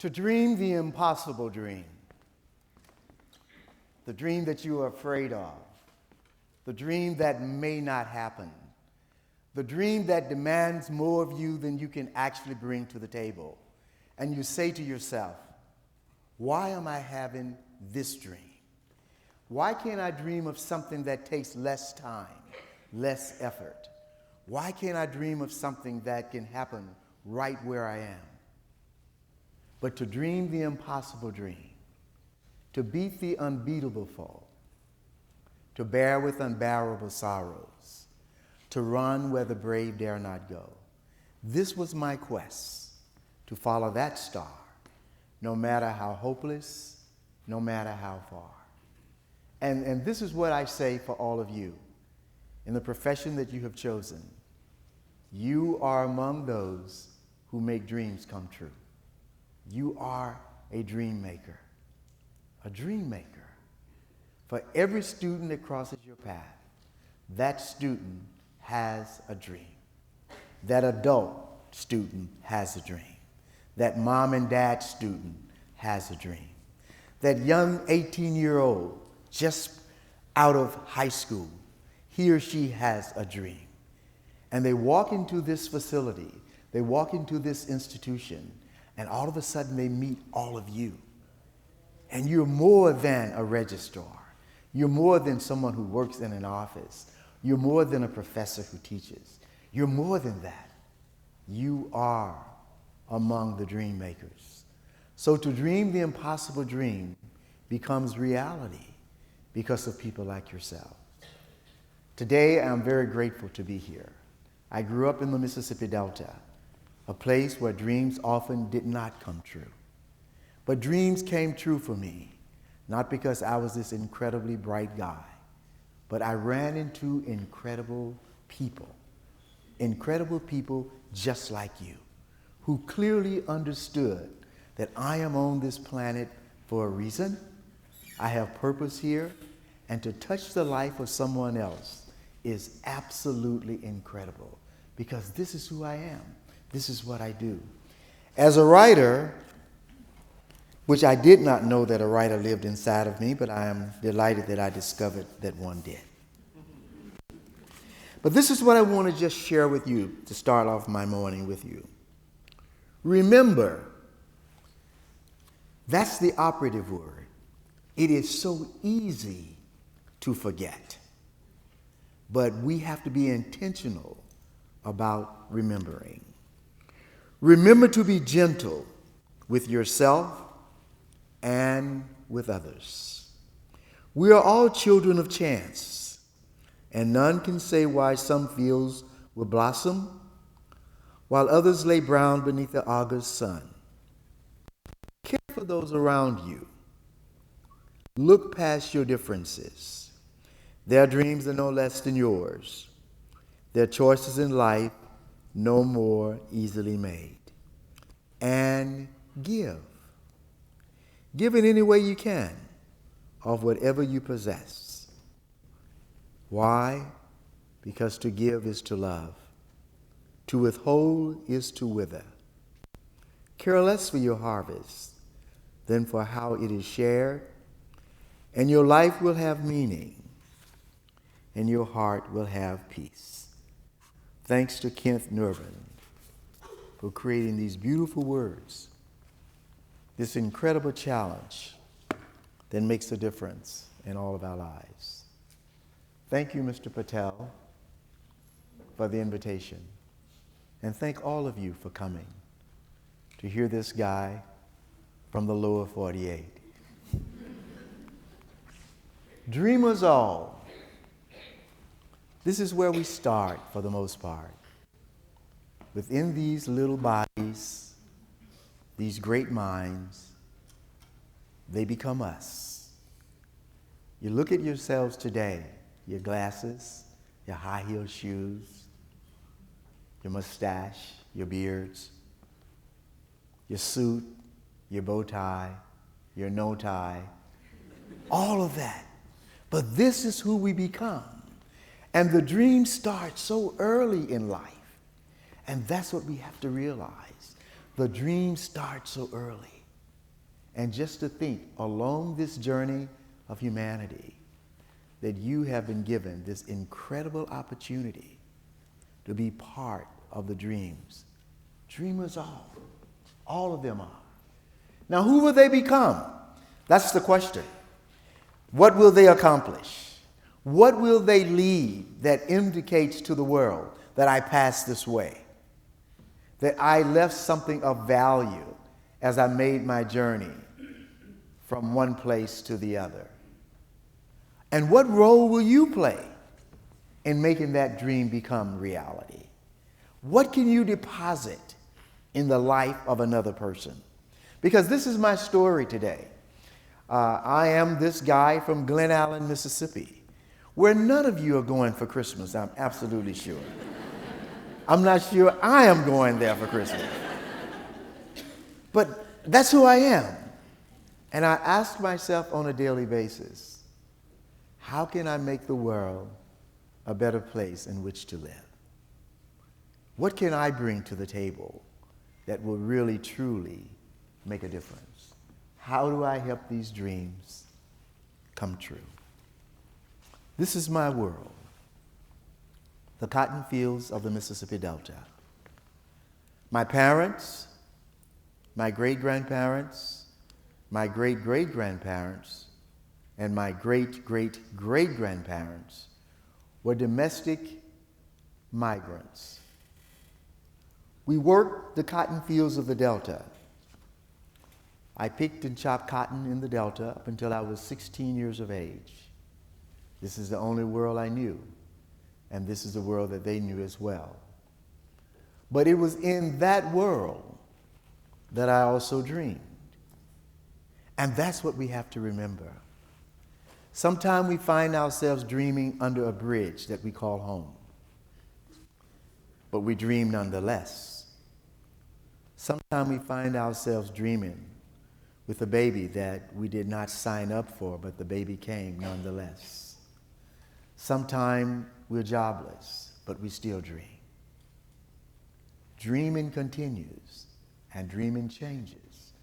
To dream the impossible dream, the dream that you are afraid of, the dream that may not happen, the dream that demands more of you than you can actually bring to the table. And you say to yourself, why am I having this dream? Why can't I dream of something that takes less time, less effort? Why can't I dream of something that can happen right where I am? But to dream the impossible dream, to beat the unbeatable foe, to bear with unbearable sorrows, to run where the brave dare not go. This was my quest, to follow that star, no matter how hopeless, no matter how far. And this is what I say for all of you in the profession that you have chosen. You are among those who make dreams come true. You are a dream maker. A dream maker. For every student that crosses your path, that student has a dream. That adult student has a dream. That mom and dad student has a dream. That young 18-year-old just out of high school, he or she has a dream. And they walk into this facility, they walk into this institution, and all of a sudden they meet all of you. And you're more than a registrar. You're more than someone who works in an office. You're more than a professor who teaches. You're more than that. You are among the dream makers. So to dream the impossible dream becomes reality because of people like yourself. Today, I'm very grateful to be here. I grew up in the Mississippi Delta, a place where dreams often did not come true. But dreams came true for me, not because I was this incredibly bright guy, but I ran into incredible people just like you, who clearly understood that I am on this planet for a reason. I have purpose here, and to touch the life of someone else is absolutely incredible, because this is who I am. This is what I do. As a writer, which I did not know that a writer lived inside of me, but I am delighted that I discovered that one did. But this is what I want to just share with you to start off my morning with you. Remember, that's the operative word. It is so easy to forget, but we have to be intentional about remembering. Remember to be gentle with yourself and with others. We are all children of chance, and none can say why some fields will blossom while others lay brown beneath the August sun. Care for those around you. Look past your differences. Their dreams are no less than yours. Their choices in life no more easily made. And give. Give in any way you can of whatever you possess. Why? Because to give is to love. To withhold is to wither. Care less for your harvest than for how it is shared, and your life will have meaning, and your heart will have peace. Thanks to Kenneth Nervin for creating these beautiful words, this incredible challenge that makes a difference in all of our lives. Thank you, Mr. Patel, for the invitation. And thank all of you for coming to hear this guy from the lower 48. Dreamers all. This is where we start for the most part. Within these little bodies, these great minds, they become us. You look at yourselves today, your glasses, your high-heeled shoes, your mustache, your beards, your suit, your bow tie, your no tie, all of that. But this is who we become. And the dream starts so early in life. And that's what we have to realize. The dream starts so early. And just to think, along this journey of humanity, that you have been given this incredible opportunity to be part of the dreams. Dreamers are. All of them are. Now, who will they become? That's the question. What will they accomplish? What will they leave that indicates to the world that I passed this way? That I left something of value as I made my journey from one place to the other? And what role will you play in making that dream become reality? What can you deposit in the life of another person? Because this is my story today. I am this guy from Glen Allen, Mississippi, where none of you are going for Christmas, I'm absolutely sure. I'm not sure I am going there for Christmas. But that's who I am. And I ask myself on a daily basis, how can I make the world a better place in which to live? What can I bring to the table that will really, truly make a difference? How do I help these dreams come true? This is my world, the cotton fields of the Mississippi Delta. My parents, my great-grandparents, my great-great-grandparents, and my great-great-great-grandparents were domestic migrants. We worked the cotton fields of the Delta. I picked and chopped cotton in the Delta up until I was 16 years of age. This is the only world I knew, and this is the world that they knew as well. But it was in that world that I also dreamed. And that's what we have to remember. Sometimes we find ourselves dreaming under a bridge that we call home. But we dream nonetheless. Sometimes we find ourselves dreaming with a baby that we did not sign up for, but the baby came nonetheless. Sometimes we're jobless, but we still dream. Dreaming continues, and dreaming changes.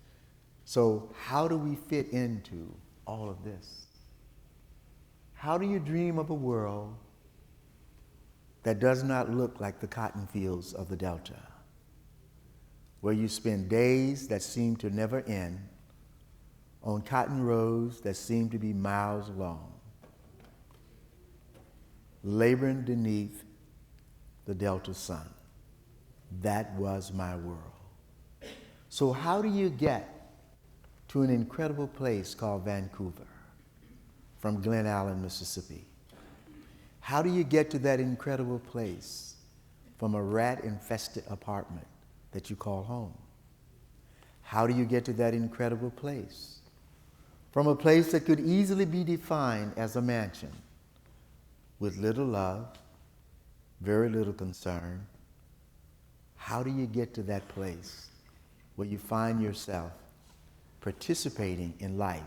So how do we fit into all of this? How do you dream of a world that does not look like the cotton fields of the Delta, where you spend days that seem to never end on cotton rows that seem to be miles long, laboring beneath the Delta sun? That was my world. So how do you get to an incredible place called Vancouver from Glen Allen, Mississippi? How do you get to that incredible place from a rat-infested apartment that you call home? How do you get to that incredible place from a place that could easily be defined as a mansion with little love, very little concern? How do you get to that place where you find yourself participating in life,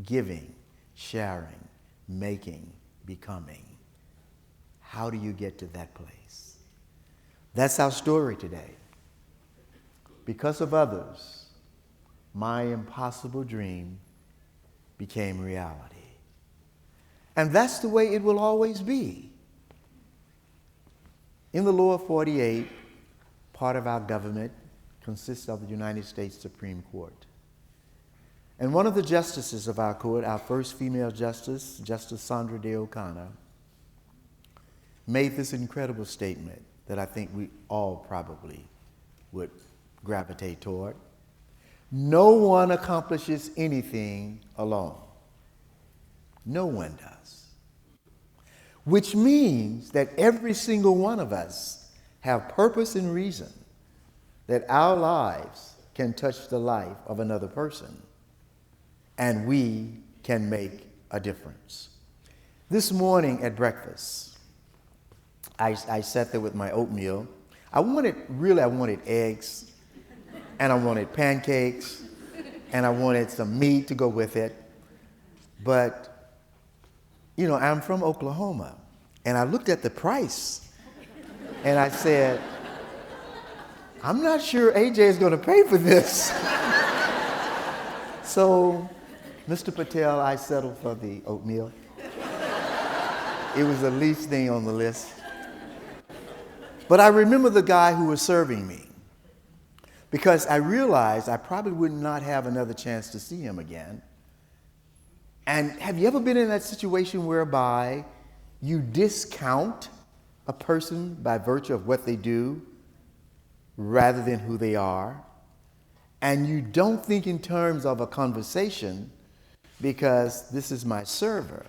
giving, sharing, making, becoming? How do you get to that place? That's our story today. Because of others, my impossible dream became reality. And that's the way it will always be. In the lower 48, part of our government consists of the United States Supreme Court. And one of the justices of our court, our first female justice, Justice Sandra Day O'Connor, made this incredible statement that I think we all probably would gravitate toward. No one accomplishes anything alone. No one does. Which means that every single one of us have purpose and reason that our lives can touch the life of another person, and we can make a difference. This morning at breakfast, I sat there with my oatmeal. I wanted eggs, and I wanted pancakes, and I wanted some meat to go with it. But, I'm from Oklahoma, and I looked at the price, and I said, I'm not sure AJ is going to pay for this. So, Mr. Patel, I settled for the oatmeal. It was the least thing on the list. But I remember the guy who was serving me because I realized I probably would not have another chance to see him again. And have you ever been in that situation whereby you discount a person by virtue of what they do rather than who they are? And you don't think in terms of a conversation because this is my server.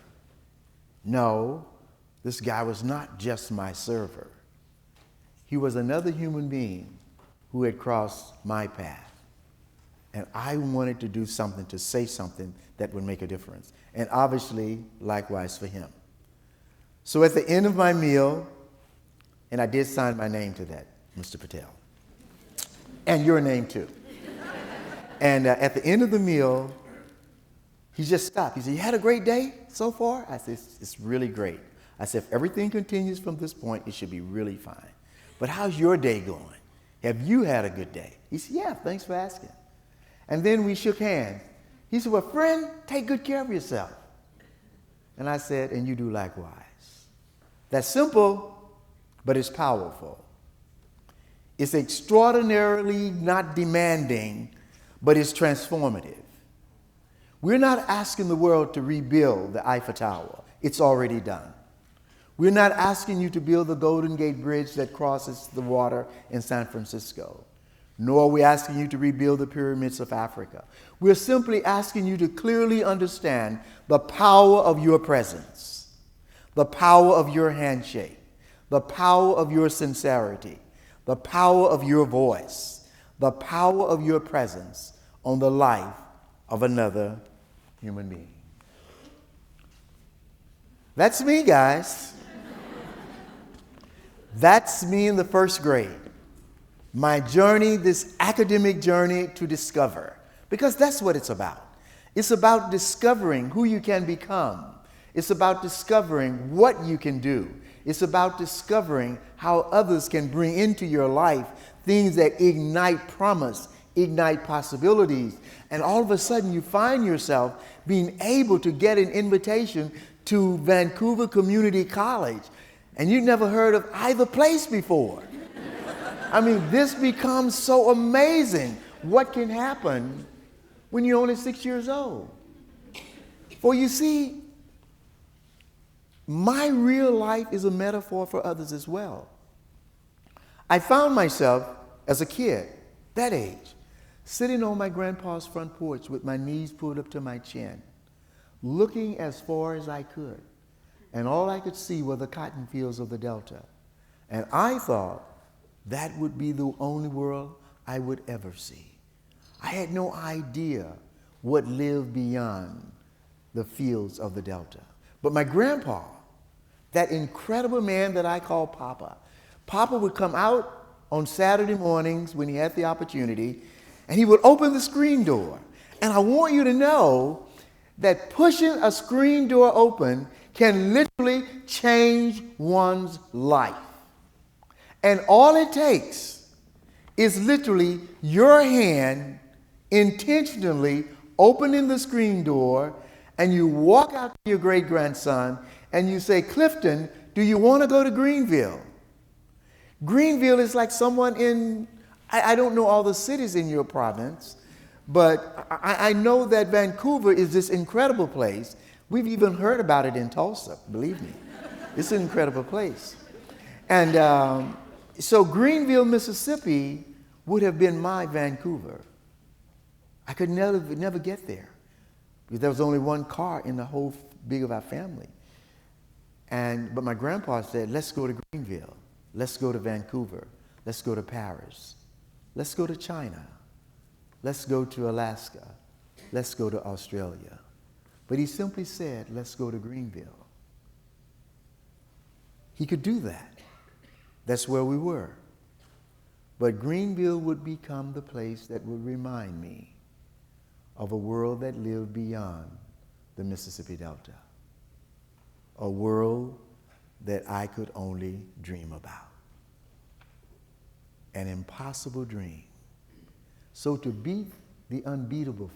No, this guy was not just my server. He was another human being who had crossed my path. And I wanted to do something, to say something that would make a difference. And obviously, likewise for him. So at the end of my meal, and I did sign my name to that, Mr. Patel. And your name too. And at the end of the meal, he just stopped. He said, "You had a great day so far?" I said, "It's really great." I said, "If everything continues from this point, it should be really fine. But how's your day going? Have you had a good day?" He said, "Yeah, thanks for asking." And then we shook hands. He said, "Well, friend, take good care of yourself." And I said, "And you do likewise." That's simple, but it's powerful. It's extraordinarily not demanding, but it's transformative. We're not asking the world to rebuild the Eiffel Tower. It's already done. We're not asking you to build the Golden Gate Bridge that crosses the water in San Francisco, nor are we asking you to rebuild the pyramids of Africa. We're simply asking you to clearly understand the power of your presence, the power of your handshake, the power of your sincerity, the power of your voice, the power of your presence on the life of another human being. That's me, guys. That's me in the first grade. My journey, this academic journey to discover, because that's what it's about. It's about discovering who you can become. It's about discovering what you can do. It's about discovering how others can bring into your life things that ignite promise, ignite possibilities. And all of a sudden you find yourself being able to get an invitation to Vancouver Community College. And you'd never heard of either place before. I mean, this becomes so amazing what can happen when you're only 6 years old. For you see, my real life is a metaphor for others as well. I found myself as a kid, that age, sitting on my grandpa's front porch with my knees pulled up to my chin, looking as far as I could. And all I could see were the cotton fields of the Delta. And I thought that would be the only world I would ever see. I had no idea what lived beyond the fields of the Delta. But my grandpa, that incredible man that I call Papa, Papa would come out on Saturday mornings when he had the opportunity, and he would open the screen door. And I want you to know that pushing a screen door open can literally change one's life. And all it takes is literally your hand intentionally opening the screen door, and you walk out to your great-grandson and you say, "Clifton, do you want to go to Greenville?" Greenville is like someone in, I don't know all the cities in your province, but I know that Vancouver is this incredible place. We've even heard about it in Tulsa, believe me. It's an incredible place. And so Greenville, Mississippi would have been my Vancouver. I could never get there because there was only one car in the whole big of our family. But my grandpa said, "Let's go to Greenville. Let's go to Vancouver. Let's go to Paris. Let's go to China. Let's go to Alaska. Let's go to Australia." But he simply said, "Let's go to Greenville." He could do that. That's where we were. But Greenville would become the place that would remind me of a world that lived beyond the Mississippi Delta. A world that I could only dream about. An impossible dream. So to beat the unbeatable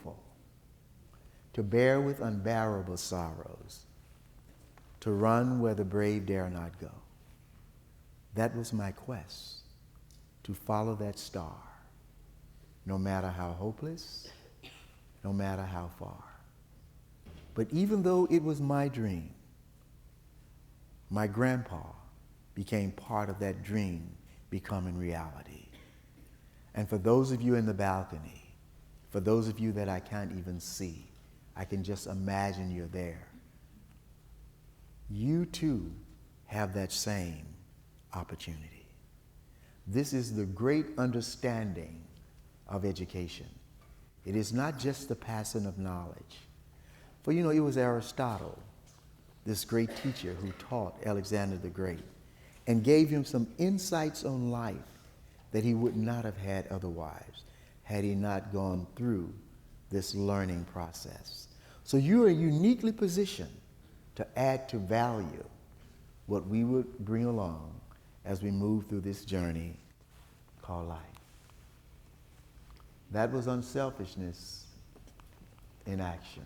to bear with unbearable sorrows, to run where the brave dare not go. That was my quest, to follow that star, no matter how hopeless, no matter how far. But even though it was my dream, my grandpa became part of that dream becoming reality. And for those of you in the balcony, for those of you that I can't even see, I can just imagine you're there. You too have that same opportunity. This is the great understanding of education. It is not just the passing of knowledge. For you know, it was Aristotle, this great teacher who taught Alexander the Great and gave him some insights on life that he would not have had otherwise had he not gone through this learning process. So you are uniquely positioned to add to value what we would bring along as we move through this journey called life. That was unselfishness in action.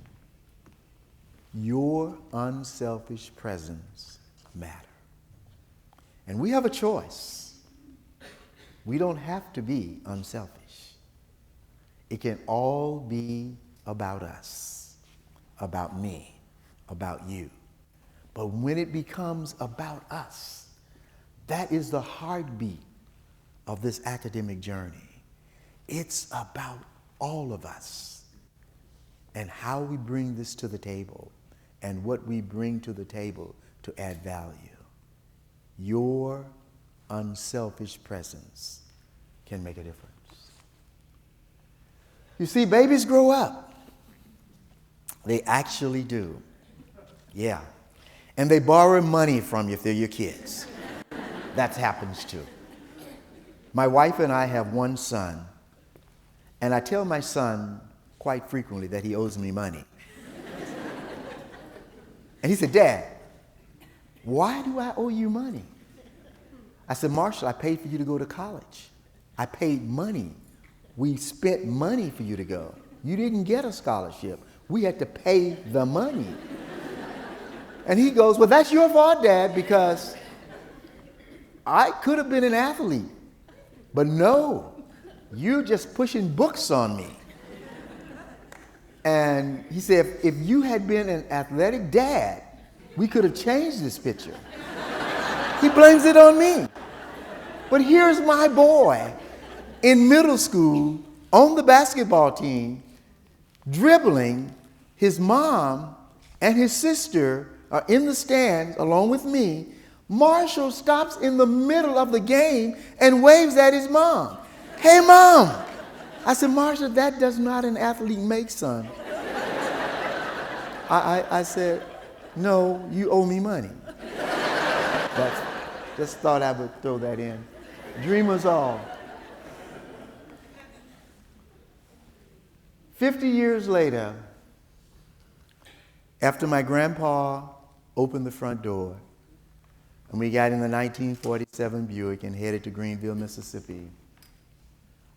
Your unselfish presence matters. And we have a choice. We don't have to be unselfish. It can all be about us, about me, about you. But when it becomes about us, that is the heartbeat of this academic journey. It's about all of us and how we bring this to the table and what we bring to the table to add value. Your unselfish presence can make a difference. You see, babies grow up. They actually do. Yeah. And they borrow money from you if they're your kids. That happens too. My wife and I have one son, and I tell my son quite frequently that he owes me money. And he said, "Dad, why do I owe you money?" I said, "Marshall, I paid for you to go to college. I paid money. We spent money for you to go. You didn't get a scholarship. We had to pay the money." And he goes, "Well, that's your fault, Dad, because I could have been an athlete. But no, you're just pushing books on me." And he said, if you had been an athletic dad, we could have changed this picture. He blames it on me. But here's my boy in middle school on the basketball team, dribbling. His mom and his sister are in the stands along with me. Marshall stops in the middle of the game and waves at his mom. "Hey, Mom." I said, "Marshall, that does not an athlete make, son." I said, "No, you owe me money." Just thought I would throw that in. Dreamers all. 50 years later, after my grandpa opened the front door, and we got in the 1947 Buick and headed to Greenville, Mississippi,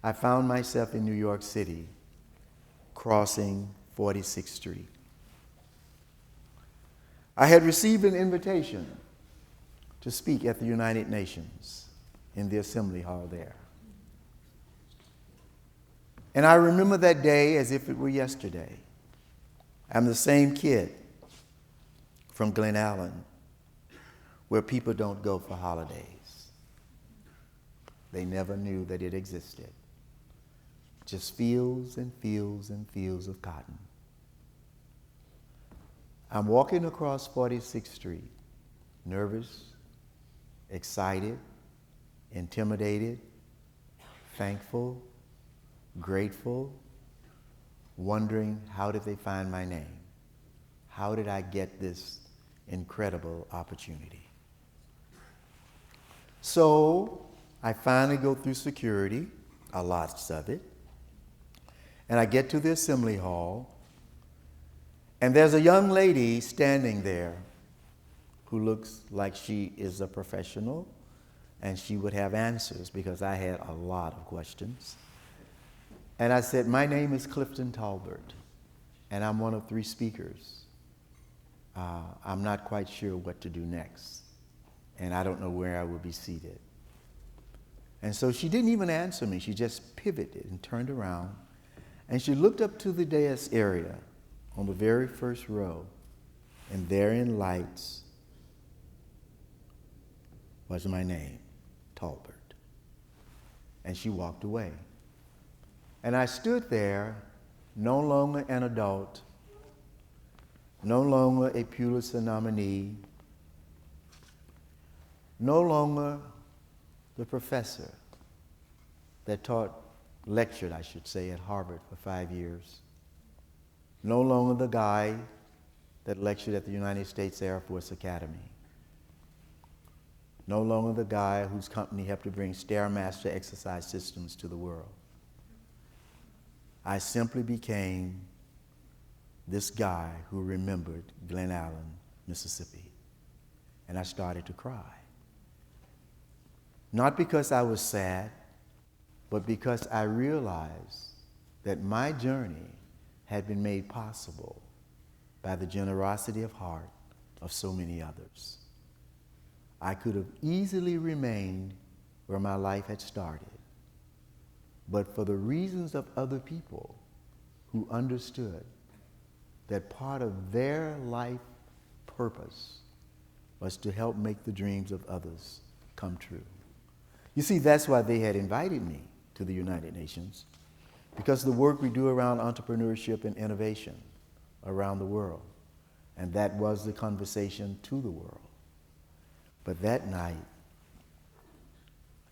I found myself in New York City, crossing 46th Street. I had received an invitation to speak at the United Nations in the assembly hall there. And I remember that day as if it were yesterday. I'm the same kid from Glen Allen, where people don't go for holidays. They never knew that it existed. Just fields and fields and fields of cotton. I'm walking across 46th Street, nervous, excited, intimidated, thankful, grateful, wondering, how did they find my name? How did I get this incredible opportunity? So I finally go through security, a lot of it, and I get to the assembly hall, and there's a young lady standing there who looks like she is a professional, and she would have answers because I had a lot of questions. And I said, "My name is Clifton Talbert." and I'm one of 3 speakers. I'm not quite sure what to do next, and I don't know where I will be seated. And so she didn't even answer me. She just pivoted and turned around, and she looked up to the dais area on the very first row, and there in lights was my name, Talbert. And she walked away. And I stood there, no longer an adult, no longer a Pulitzer nominee, no longer the professor that lectured, I should say, at Harvard for 5 years, no longer the guy that lectured at the United States Air Force Academy, no longer the guy whose company helped to bring Stairmaster exercise systems to the world. I simply became this guy who remembered Glen Allen, Mississippi. And I started to cry. Not because I was sad, but because I realized that my journey had been made possible by the generosity of heart of so many others. I could have easily remained where my life had started, but for the reasons of other people who understood that part of their life purpose was to help make the dreams of others come true. You see, that's why they had invited me to the United Nations, because of the work we do around entrepreneurship and innovation around the world. And that was the conversation to the world. But that night,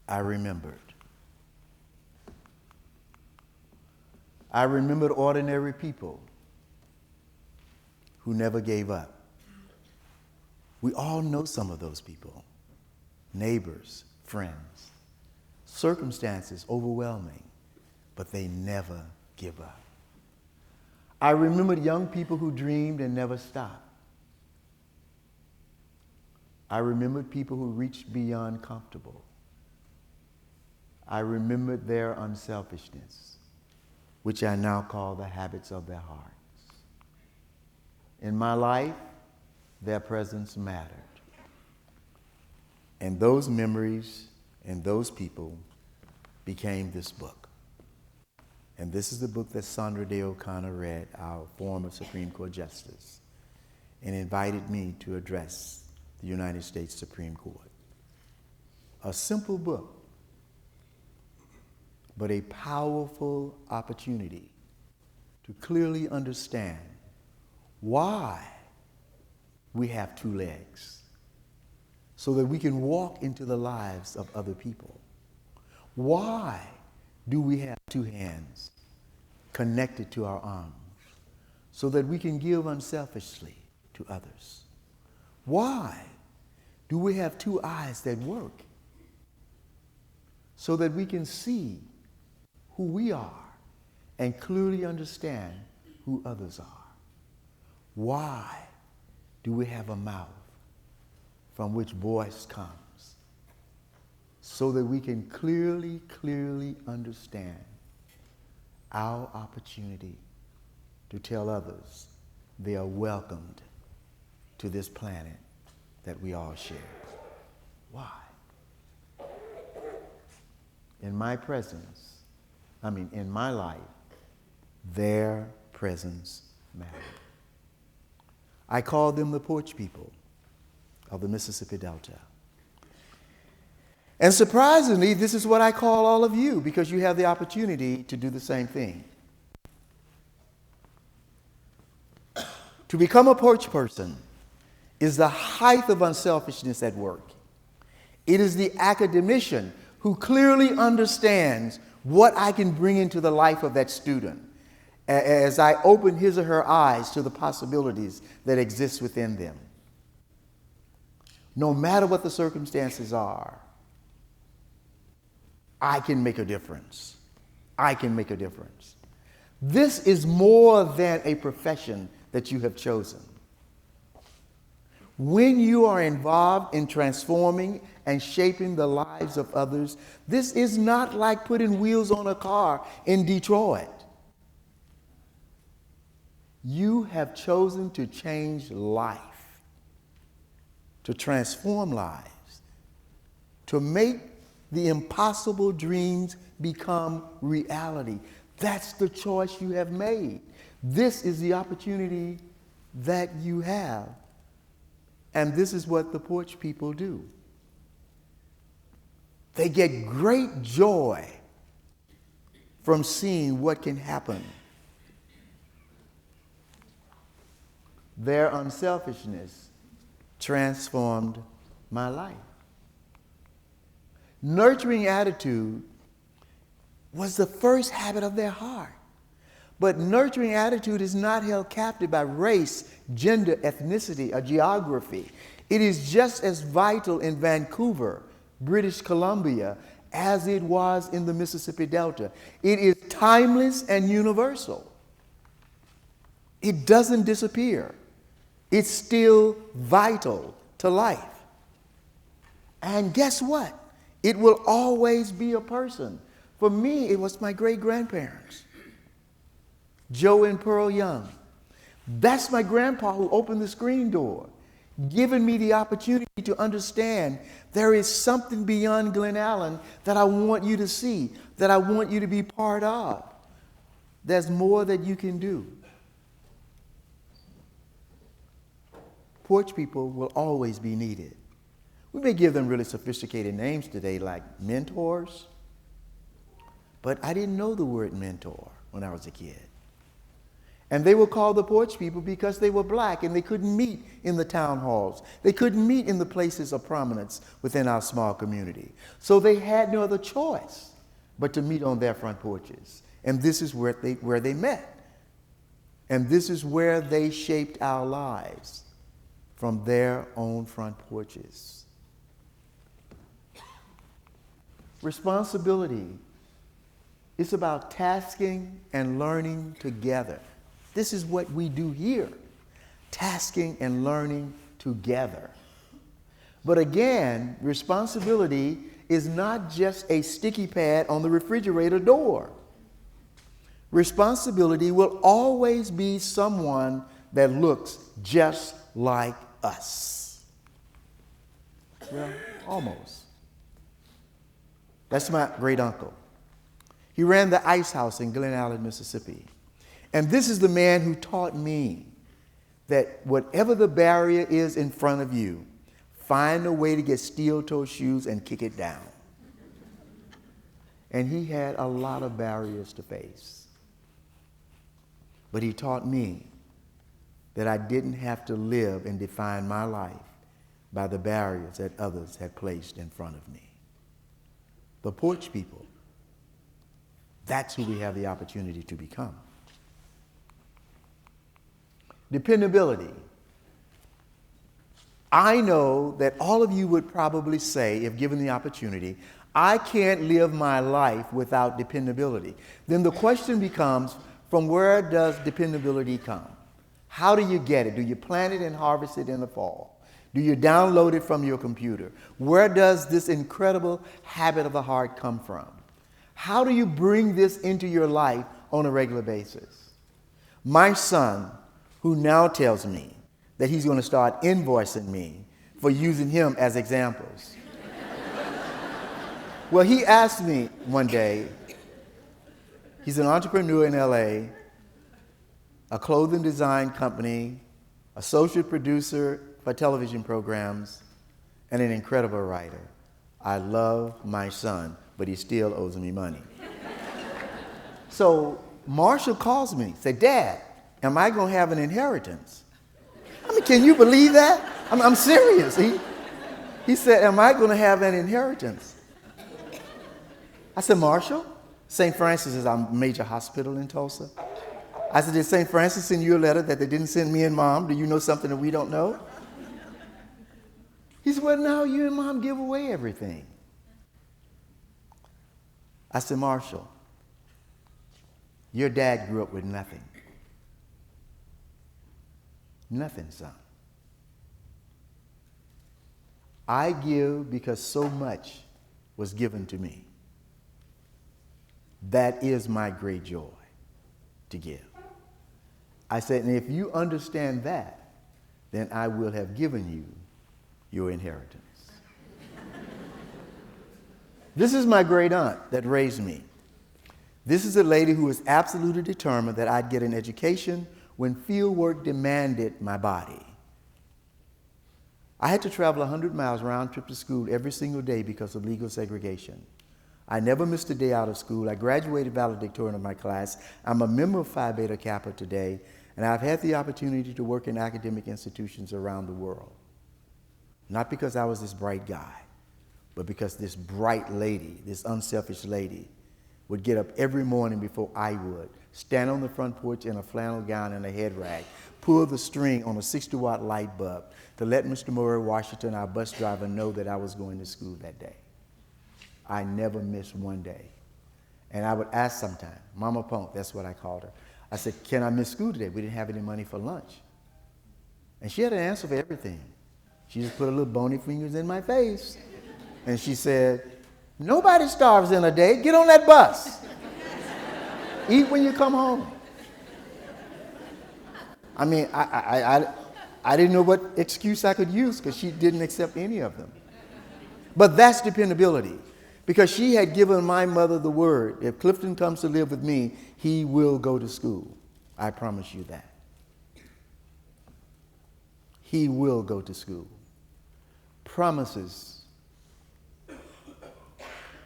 I remembered. I remembered ordinary people who never gave up. We all know some of those people. Neighbors, friends. Circumstances overwhelming, but they never give up. I remembered young people who dreamed and never stopped. I remembered people who reached beyond comfortable. I remembered their unselfishness, which I now call the habits of their hearts. In my life, their presence mattered. And those memories and those people became this book. And this is the book that Sandra Day O'Connor read, our former Supreme Court Justice, and invited me to address the United States Supreme Court. A simple book, but a powerful opportunity to clearly understand why we have 2 legs, so that we can walk into the lives of other people. Why do we have 2 hands connected to our arms, so that we can give unselfishly to others? Why do we have 2 eyes that work, so that we can see who we are and clearly understand who others are? Why do we have a mouth from which voice comes, so that we can clearly understand our opportunity to tell others they are welcomed to this planet that we all share? Why? In my life, their presence mattered. I call them the porch people of the Mississippi Delta. And surprisingly, this is what I call all of you, because you have the opportunity to do the same thing. To become a porch person is the height of unselfishness at work. It is the academician who clearly understands what I can bring into the life of that student as I open his or her eyes to the possibilities that exist within them. No matter what the circumstances are, I can make a difference. I can make a difference. This is more than a profession that you have chosen. When you are involved in transforming and shaping the lives of others, this is not like putting wheels on a car in Detroit. You have chosen to change life, to transform lives, to make the impossible dreams become reality. That's the choice you have made. This is the opportunity that you have. And this is what the porch people do. They get great joy from seeing what can happen. Their unselfishness transformed my life. Nurturing attitude was the first habit of their heart. But nurturing attitude is not held captive by race, gender, ethnicity, or geography. It is just as vital in Vancouver, British Columbia, as it was in the Mississippi Delta. It is timeless and universal. It doesn't disappear. It's still vital to life. And guess what? It will always be a person. For me, it was my great-grandparents, Joe and Pearl Young. That's my grandpa who opened the screen door, giving me the opportunity to understand there is something beyond Glen Allen that I want you to see, that I want you to be part of. There's more that you can do. Porch people will always be needed. We may give them really sophisticated names today like mentors, but I didn't know the word mentor when I was a kid. And they were called the porch people because they were black and they couldn't meet in the town halls. They couldn't meet in the places of prominence within our small community. So they had no other choice but to meet on their front porches. And this is where they met. And this is where they shaped our lives, from their own front porches. Responsibility is about tasking and learning together. This is what we do here, tasking and learning together. But again, responsibility is not just a sticky pad on the refrigerator door. Responsibility will always be someone that looks just like us. Well, almost. That's my great uncle. He ran the ice house in Glen Allen, Mississippi. And this is the man who taught me that whatever the barrier is in front of you, find a way to get steel-toe shoes and kick it down. And he had a lot of barriers to face. But he taught me that I didn't have to live and define my life by the barriers that others had placed in front of me. The porch people, that's who we have the opportunity to become. Dependability. I know that all of you would probably say, if given the opportunity, I can't live my life without dependability. Then the question becomes, from where does dependability come? How do you get it? Do you plant it and harvest it in the fall? Do you download it from your computer? Where does this incredible habit of the heart come from? How do you bring this into your life on a regular basis? My son, who now tells me that he's going to start invoicing me for using him as examples. Well, he asked me one day, he's an entrepreneur in LA, a clothing design company, a social producer for television programs, and an incredible writer. I love my son, but he still owes me money. So Marshall calls me, said, Dad, am I going to have an inheritance? I mean, can you believe that? I'm serious. He said, am I going to have an inheritance? I said, Marshall, St. Francis is our major hospital in Tulsa. I said, did St. Francis send you a letter that they didn't send me and Mom? Do you know something that we don't know? He said, well, no, you and Mom give away everything. I said, Marshall, your dad grew up with nothing. Nothing, son. I give because so much was given to me. That is my great joy, to give. I said, and if you understand that, then I will have given you your inheritance. This is my great aunt that raised me. This is a lady who was absolutely determined that I'd get an education when field work demanded my body. I had to travel 100 miles round trip to school every single day because of legal segregation. I never missed a day out of school. I graduated valedictorian of my class. I'm a member of Phi Beta Kappa today, and I've had the opportunity to work in academic institutions around the world. Not because I was this bright guy, but because this bright lady, this unselfish lady, would get up every morning before I would, stand on the front porch in a flannel gown and a head rag, pull the string on a 60-watt light bulb to let Mr. Murray Washington, our bus driver, know that I was going to school that day. I never missed one day. And I would ask sometime, Mama Punk, that's what I called her. I said, can I miss school today? We didn't have any money for lunch. And she had an answer for everything. She just put her little bony fingers in my face. And she said, nobody starves in a day. Get on that bus. Eat when you come home. I mean, I didn't know what excuse I could use because she didn't accept any of them. But that's dependability. Because she had given my mother the word, if Clifton comes to live with me, he will go to school. I promise you that. He will go to school. Promises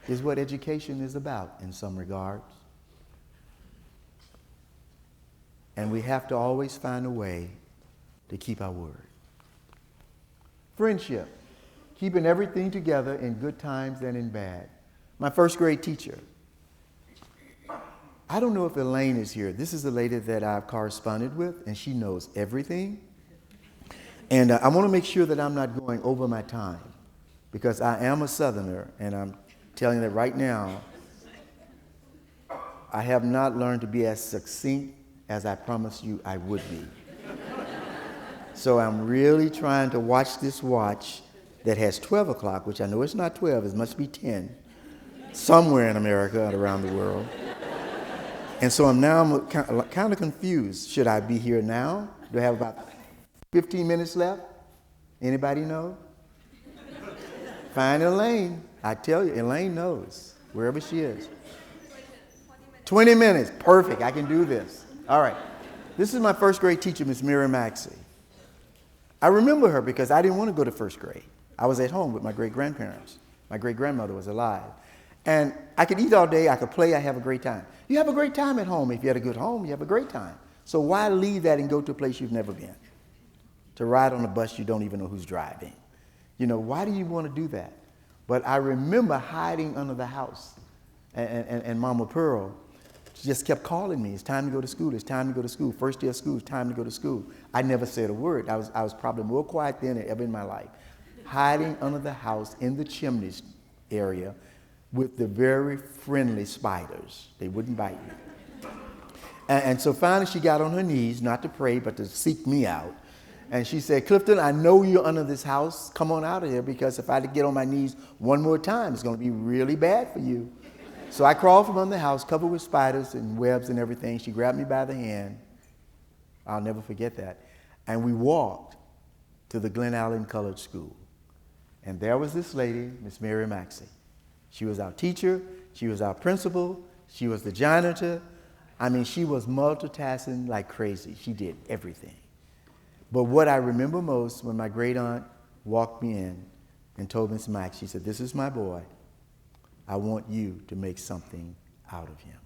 is what education is about in some regards. And we have to always find a way to keep our word. Friendship. Keeping everything together in good times and in bad. My first grade teacher. I don't know if Elaine is here. This is the lady that I've corresponded with, and she knows everything. And I want to make sure that I'm not going over my time, because I am a Southerner, and I'm telling you that right now, I have not learned to be as succinct as I promised you I would be. So I'm really trying to watch this watch that has 12 o'clock, which I know it's not 12, it must be 10, somewhere in America and around the world. And so I'm kind of confused. Should I be here now? Do I have about 15 minutes left? Anybody know? Find Elaine. I tell you, Elaine knows, wherever she is. 20 minutes. Perfect. I can do this. All right. This is my first grade teacher, Miss Mary Maxey. I remember her because I didn't want to go to first grade. I was at home with my great-grandparents. My great-grandmother was alive. And I could eat all day, I could play, I have a great time. You have a great time at home. If you had a good home, you have a great time. So why leave that and go to a place you've never been? To ride on a bus you don't even know who's driving. You know, why do you want to do that? But I remember hiding under the house. And Mama Pearl just kept calling me. It's time to go to school. It's time to go to school. First day of school, it's time to go to school. I never said a word. I was probably more quiet then than ever in my life. Hiding under the house in the chimneys area with the very friendly spiders. They wouldn't bite you. And so finally she got on her knees, not to pray, but to seek me out. And she said, Clifton, I know you're under this house. Come on out of here, because if I get on my knees one more time, it's going to be really bad for you. So I crawled from under the house, covered with spiders and webs and everything. She grabbed me by the hand. I'll never forget that. And we walked to the Glen Allen Colored School. And there was this lady, Miss Mary Maxey. She was our teacher. She was our principal. She was the janitor. I mean, she was multitasking like crazy. She did everything. But what I remember most, when my great aunt walked me in and told Miss Max, she said, this is my boy. I want you to make something out of him.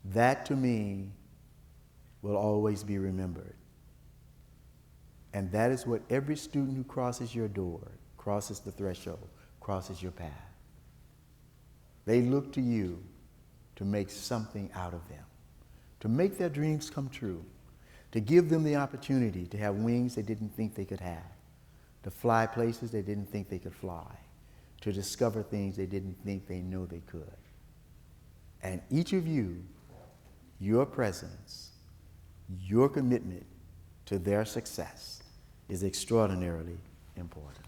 That to me will always be remembered. And that is what every student who crosses your door, crosses the threshold, crosses your path. They look to you to make something out of them, to make their dreams come true, to give them the opportunity to have wings they didn't think they could have, to fly places they didn't think they could fly, to discover things they didn't think they know they could. And each of you, your presence, your commitment to their success is extraordinarily important.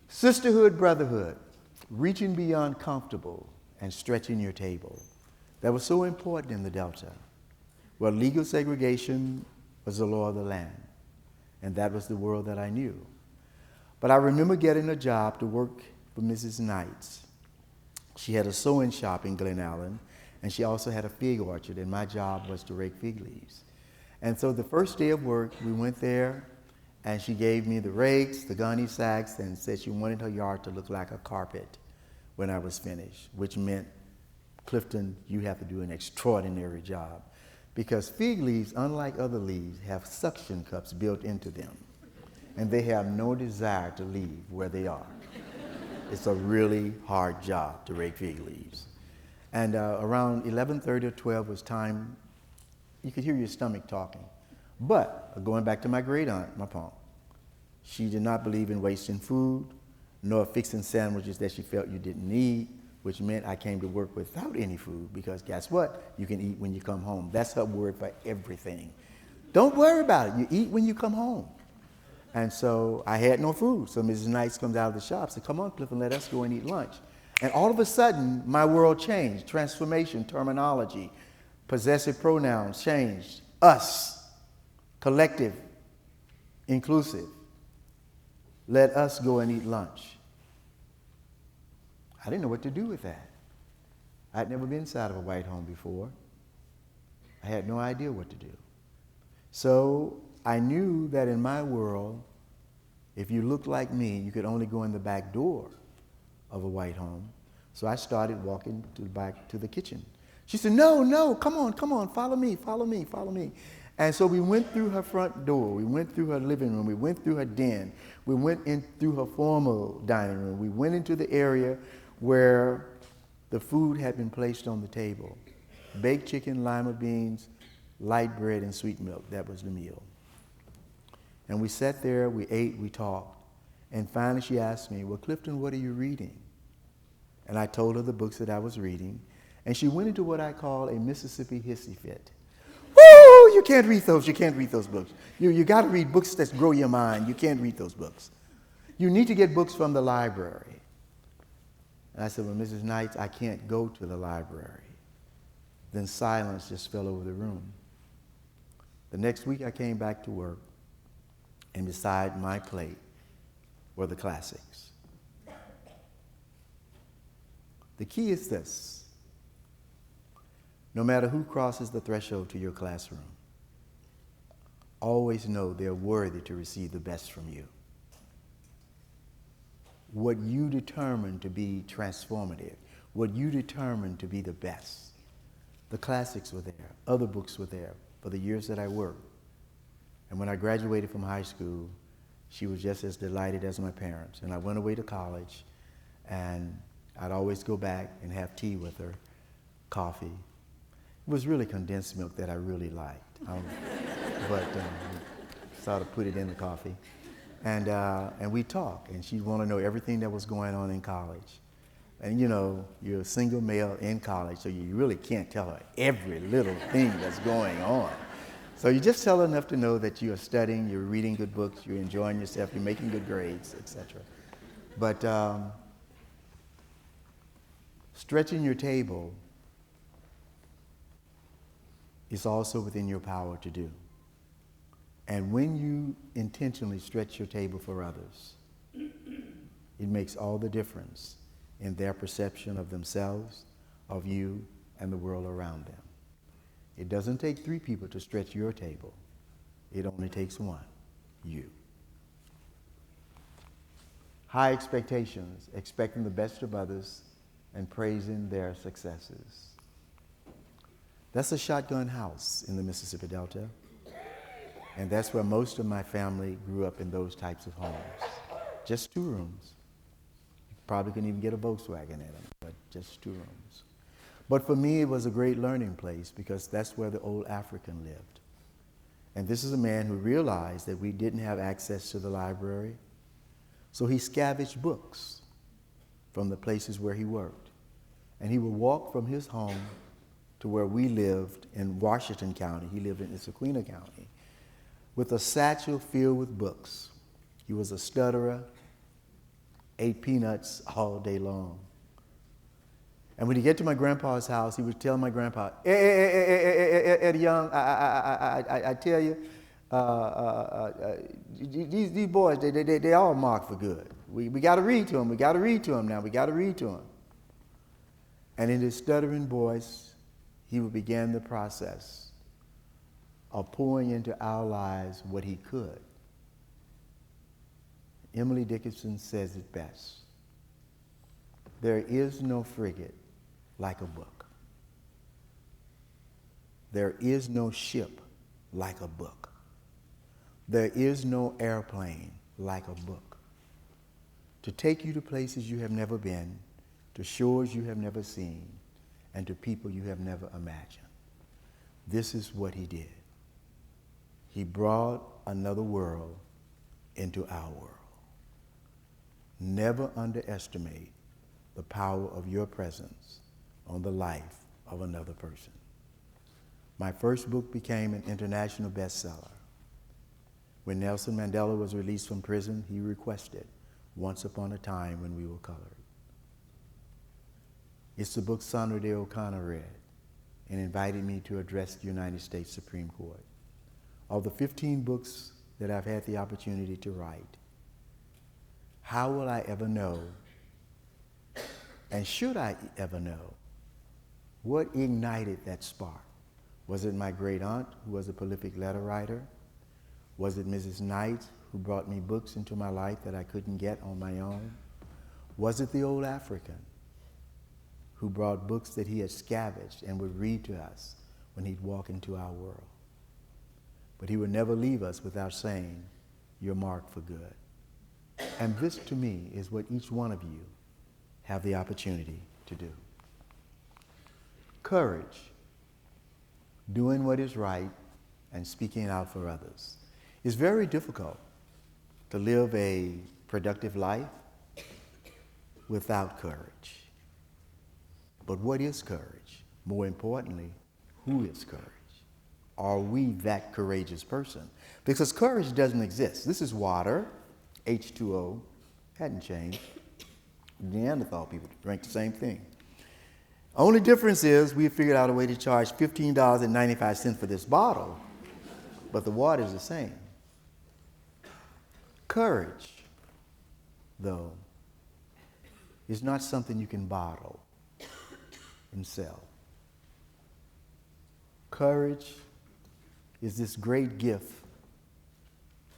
Sisterhood, brotherhood, reaching beyond comfortable and stretching your table. that was so important in the Delta. Well, legal segregation was the law of the land, and that was the world that I knew. But I remember getting a job to work for Mrs. Knights. She had a sewing shop in Glen Allen, and she also had a fig orchard, and my job was to rake fig leaves. And so the first day of work, we went there, and she gave me the rakes, the gunny sacks, and said she wanted her yard to look like a carpet when I was finished, which meant, Clifton, you have to do an extraordinary job. Because fig leaves, unlike other leaves, have suction cups built into them, and they have no desire to leave where they are. It's a really hard job to rake fig leaves. And around 11:30 or 12 was time, you could hear your stomach talking. But going back to my great aunt, my pom, she did not believe in wasting food, nor fixing sandwiches that she felt you didn't need, which meant I came to work without any food, because guess what? You can eat when you come home. That's her word for everything. Don't worry about it. You eat when you come home. And so I had no food. So Mrs. Knights comes out of the shop and said, come on, Clifton, let us go and eat lunch. And all of a sudden, my world changed. Transformation, terminology, possessive pronouns changed. Us, collective, inclusive. Let us go and eat lunch. I didn't know what to do with that. I'd never been inside of a white home before. I had no idea what to do. So I knew that in my world, if you looked like me, you could only go in the back door of a white home. So I started walking back to the kitchen. She said, no, come on, follow me. And so we went through her front door. We went through her living room. We went through her den. We went in through her formal dining room. We went into the area where the food had been placed on the table. Baked chicken, lima beans, light bread, and sweet milk. That was the meal. And we sat there, we ate, we talked. And finally she asked me, well, Clifton, what are you reading? And I told her the books that I was reading. And she went into what I call a Mississippi hissy fit. Woo! You can't read those books. You got to read books that grow your mind. You can't read those books. You need to get books from the library. And I said, well, Mrs. Knights, I can't go to the library. Then silence just fell over the room. The next week I came back to work, and beside my plate were the classics. The key is this. No matter who crosses the threshold to your classroom, always know they're worthy to receive the best from you. What you determine to be transformative, what you determine to be the best. The classics were there, other books were there for the years that I worked. And when I graduated from high school, she was just as delighted as my parents. And I went away to college, and I'd always go back and have tea with her, coffee. It was really condensed milk that I really liked, but sort of put it in the coffee. And we talked, and she'd want to know everything that was going on in college. And you know, you're a single male in college, so you really can't tell her every little thing that's going on. So you just tell her enough to know that you're studying, you're reading good books, you're enjoying yourself, you're making good grades, etc. But stretching your table is also within your power to do. And when you intentionally stretch your table for others, it makes all the difference in their perception of themselves, of you, and the world around them. It doesn't take 3 people to stretch your table. It only takes 1, you. High expectations, expecting the best of others and praising their successes. That's a shotgun house in the Mississippi Delta. And that's where most of my family grew up, in those types of homes. Just 2 rooms. You probably couldn't even get a Volkswagen in them, but just 2 rooms. But for me, it was a great learning place, because that's where the old African lived. And this is a man who realized that we didn't have access to the library. So he scavenged books from the places where he worked. And he would walk from his home to where we lived in Washington County. He lived in Issaquah County, with a satchel filled with books. He was a stutterer, ate peanuts all day long. And when he get to my grandpa's house, he would tell my grandpa, Eddie Young, I tell you, these boys, they all marked for good. We got to read to them. We got to read to them now. We got to read to them. And in his stuttering voice, he would begin the process of pouring into our lives what he could. Emily Dickinson says it best. There is no frigate like a book. There is no ship like a book. There is no airplane like a book. To take you to places you have never been, to shores you have never seen, and to people you have never imagined. This is what he did. He brought another world into our world. Never underestimate the power of your presence on the life of another person. My first book became an international bestseller. When Nelson Mandela was released from prison, he requested Once Upon a Time When We Were Colored. It's the book Sandra Day O'Connor read and invited me to address the United States Supreme Court. Of the 15 books that I've had the opportunity to write, how will I ever know, and should I ever know, what ignited that spark? Was it my great aunt, who was a prolific letter writer? Was it Mrs. Knight, who brought me books into my life that I couldn't get on my own? Was it the old African, who brought books that he had scavenged and would read to us when he'd walk into our world? But he would never leave us without saying, "You're marked for good." And this, to me, is what each one of you have the opportunity to do. Courage, doing what is right and speaking out for others. It's very difficult to live a productive life without courage. But what is courage? More importantly, who is courage? Are we that courageous person? Because courage doesn't exist. This is water, H2O, hadn't changed. Neanderthal people drank the same thing. Only difference is we figured out a way to charge $15.95 for this bottle, but the water is the same. Courage, though, is not something you can bottle and sell. Courage is this great gift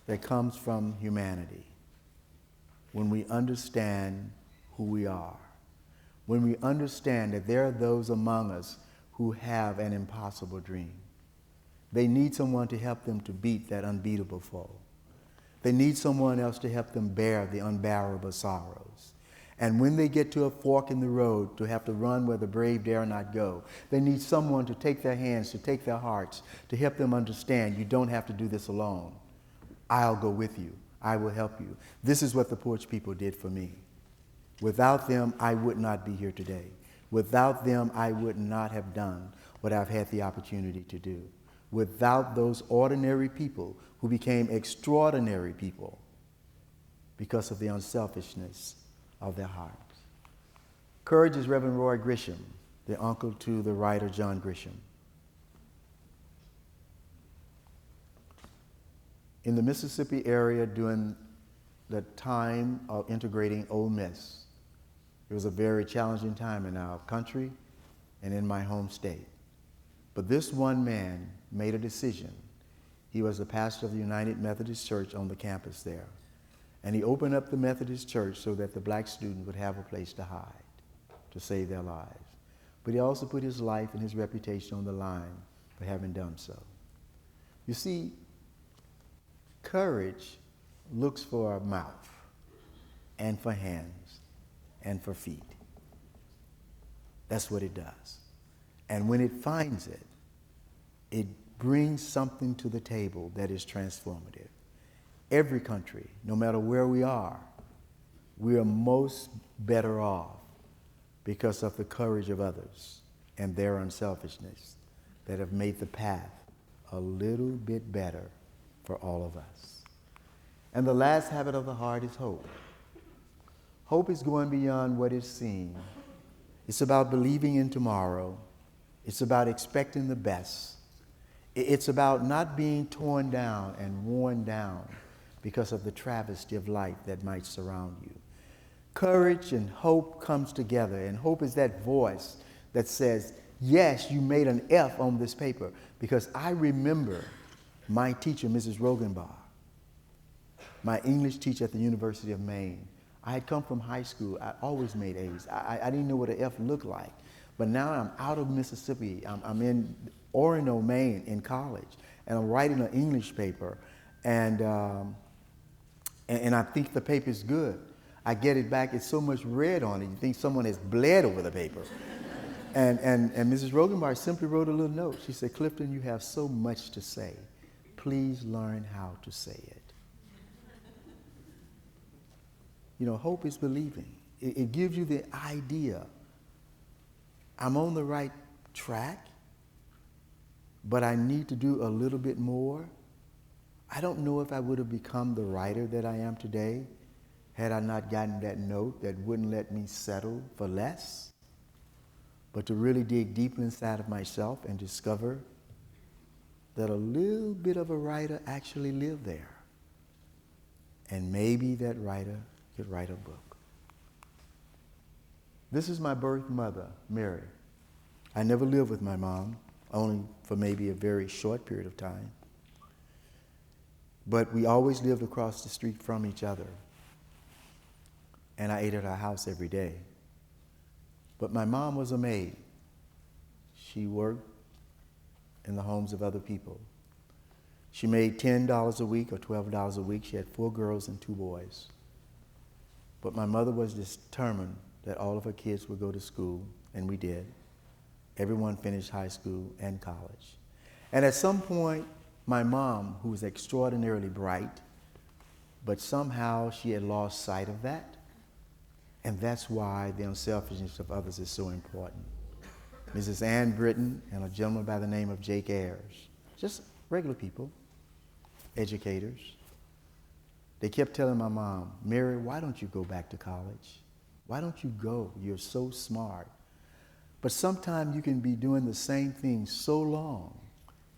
that comes from humanity when we understand who we are, when we understand that there are those among us who have an impossible dream. They need someone to help them to beat that unbeatable foe. They need someone else to help them bear the unbearable sorrows. And when they get to a fork in the road to have to run where the brave dare not go, they need someone to take their hands, to take their hearts, to help them understand you don't have to do this alone. I'll go with you. I will help you. This is what the Porch people did for me. Without them, I would not be here today. Without them, I would not have done what I've had the opportunity to do. Without those ordinary people who became extraordinary people because of the unselfishness of their hearts. Courage is Reverend Roy Grisham, the uncle to the writer John Grisham. In the Mississippi area during the time of integrating Ole Miss, it was a very challenging time in our country and in my home state. But this one man made a decision. He was the pastor of the United Methodist Church on the campus there. And he opened up the Methodist Church so that the black students would have a place to hide, to save their lives. But he also put his life and his reputation on the line for having done so. You see, courage looks for a mouth and for hands and for feet. That's what it does. And when it finds it, it brings something to the table that is transformative. Every country, no matter where we are most better off because of the courage of others and their unselfishness that have made the path a little bit better for all of us. And the last habit of the heart is hope. Hope is going beyond what is seen It's about believing in tomorrow. It's about expecting the best. It's about not being torn down and worn down because of the travesty of life that might surround you. Courage and hope comes together, and hope is that voice that says, yes, you made an F on this paper, because I remember my teacher, Mrs. Rogenbach, my English teacher at the University of Maine. I had come from high school. I always made A's. I didn't know what an F looked like. But now I'm out of Mississippi. I'm in Orono, Maine in college, and I'm writing an English paper, and I think the paper's good. I get it back, it's so much red on it, you think someone has bled over the paper. and Mrs. Rogenbach simply wrote a little note. She said, Clifton, you have so much to say. Please learn how to say it. You know, hope is believing. It gives you the idea, I'm on the right track, but I need to do a little bit more. I don't know if I would have become the writer that I am today had I not gotten that note that wouldn't let me settle for less, but to really dig deep inside of myself and discover that a little bit of a writer actually lived there. And maybe that writer could write a book. This is my birth mother, Mary. I never lived with my mom, only for maybe a very short period of time. But we always lived across the street from each other. And I ate at her house every day. But my mom was a maid. She worked in the homes of other people. She made $10 a week or $12 a week. She had 4 girls and 2 boys. But my mother was determined that all of her kids would go to school, and we did. Everyone finished high school and college. And at some point, my mom, who was extraordinarily bright, but somehow she had lost sight of that. And that's why the unselfishness of others is so important. Mrs. Ann Britton and a gentleman by the name of Jake Ayers, just regular people, educators. They kept telling my mom, Mary, why don't you go back to college? Why don't you go? You're so smart. But sometimes you can be doing the same thing so long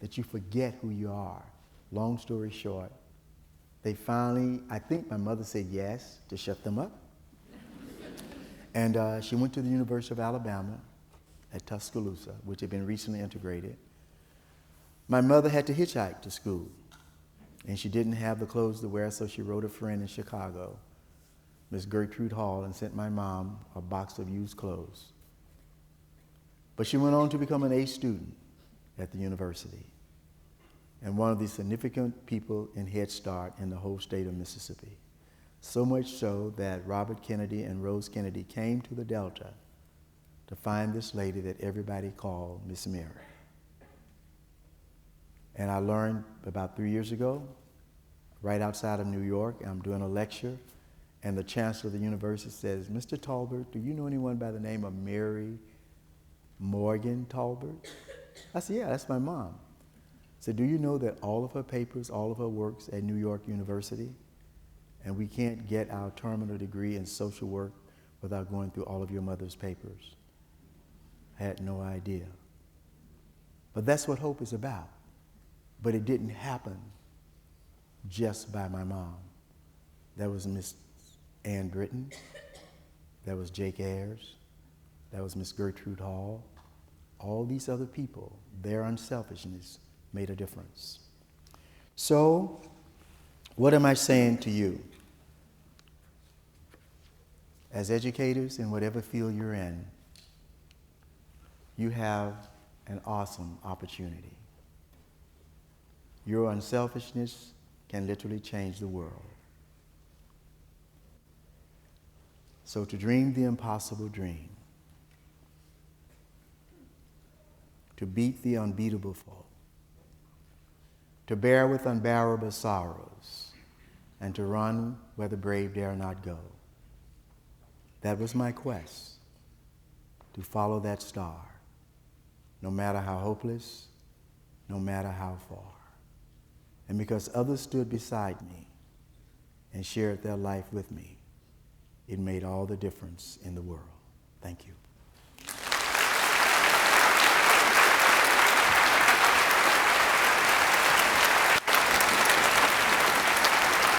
that you forget who you are. Long story short, they finally, I think my mother said yes to shut them up. And she went to the University of Alabama at Tuscaloosa, which had been recently integrated. My mother had to hitchhike to school, and she didn't have the clothes to wear, so she wrote a friend in Chicago, Miss Gertrude Hall, and sent my mom a box of used clothes. But she went on to become an A student at the university, and one of the significant people in Head Start in the whole state of Mississippi. So much so that Robert Kennedy and Rose Kennedy came to the Delta to find this lady that everybody called Miss Mary. And I learned about 3 years ago, right outside of New York, I'm doing a lecture, and the chancellor of the university says, Mr. Talbert, do you know anyone by the name of Mary Morgan Talbert? I said, yeah, that's my mom. I said, do you know that all of her papers, all of her works at New York University? And we can't get our terminal degree in social work without going through all of your mother's papers. I had no idea. But that's what hope is about. But it didn't happen just by my mom. That was Miss Ann Britton. That was Jake Ayers. That was Miss Gertrude Hall. All these other people, their unselfishness made a difference. So, what am I saying to you? As educators in whatever field you're in, you have an awesome opportunity. Your unselfishness can literally change the world. So to dream the impossible dream, to beat the unbeatable foe, to bear with unbearable sorrows, and to run where the brave dare not go. That was my quest, to follow that star, no matter how hopeless, no matter how far. And because others stood beside me and shared their life with me, it made all the difference in the world. Thank you.